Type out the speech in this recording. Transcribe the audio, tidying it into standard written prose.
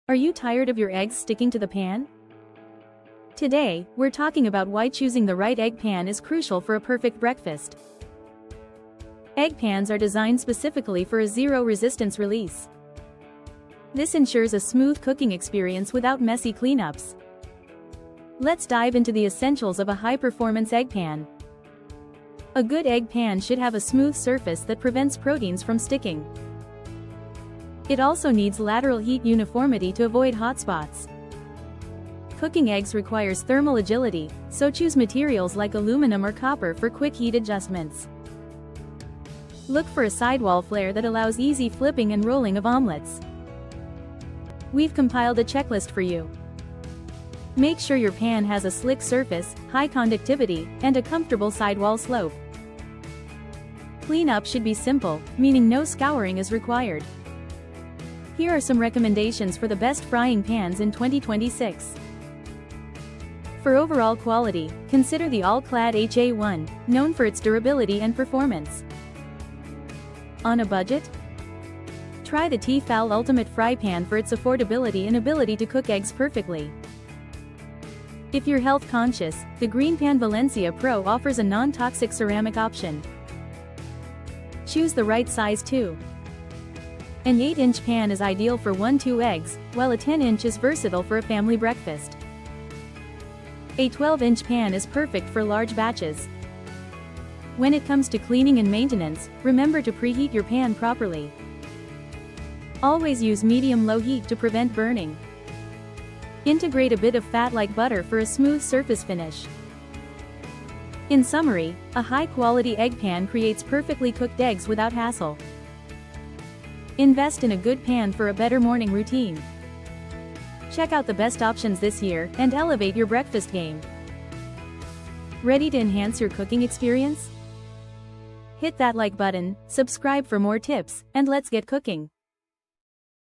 Are you tired of your eggs sticking to the pan? Today, we're talking about why choosing the right egg pan is crucial for a perfect breakfast. Egg pans are designed specifically for a zero-resistance release. This ensures a smooth cooking experience without messy cleanups. Let's dive into the essentials of a high-performance egg pan. A good egg pan should have a smooth surface that prevents proteins from sticking. It also needs lateral heat uniformity to avoid hot spots. Cooking eggs requires thermal agility, so choose materials like aluminum or copper for quick heat adjustments. Look for a sidewall flare that allows easy flipping and rolling of omelets. We've compiled a checklist for you. Make sure your pan has a slick surface, high conductivity, and a comfortable sidewall slope. Cleanup should be simple, meaning no scouring is required. Here are some recommendations for the best frying pans in 2026. For overall quality, consider the All-Clad HA1, known for its durability and performance. On a budget? Try the Tefal Ultimate Fry Pan for its affordability and ability to cook eggs perfectly. If you're health conscious, the Greenpan Valencia Pro offers a non-toxic ceramic option. Choose the right size too. An 8-inch pan is ideal for 1-2 eggs, while a 10-inch is versatile for a family breakfast. A 12-inch pan is perfect for large batches. When it comes to cleaning and maintenance, remember to preheat your pan properly. Always use medium-low heat to prevent burning. Integrate a bit of fat like butter for a smooth surface finish. In summary, a high-quality egg pan creates perfectly cooked eggs without hassle. Invest in a good pan for a better morning routine. Check out the best options this year and elevate your breakfast game. Ready to enhance your cooking experience? Hit that like button, subscribe for more tips, and let's get cooking.